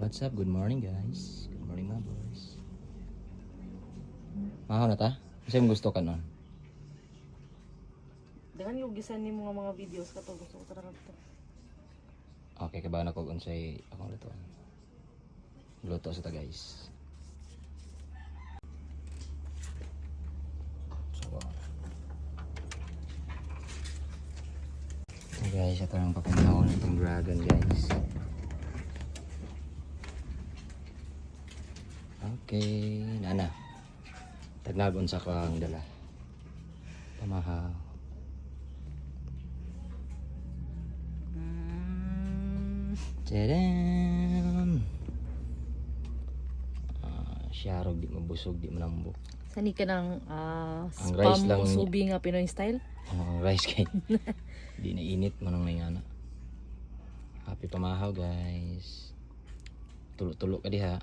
What's up? Good morning guys. Good morning mga boys. Mahaw na ta? Kasi gusto ka nun? Dengan yung gisan ni mga videos ka to. Gusto ko talaga to. Okay, kabahan ako kung sa'y akong luto. Luto sa ta guys. So, ito guys, ito ang papanahon itong dragon guys. Okay, nana. Tagnagon sa kang dala. Pamahaw. Tadam! Siyarog, di mabusog, di manambok. Sani ka ng Ang rice spam lang usubi nga Pinoy style? Ang rice kay di na init manang may ngana. Happy pamahaw guys. Tulo-tulo ka diha.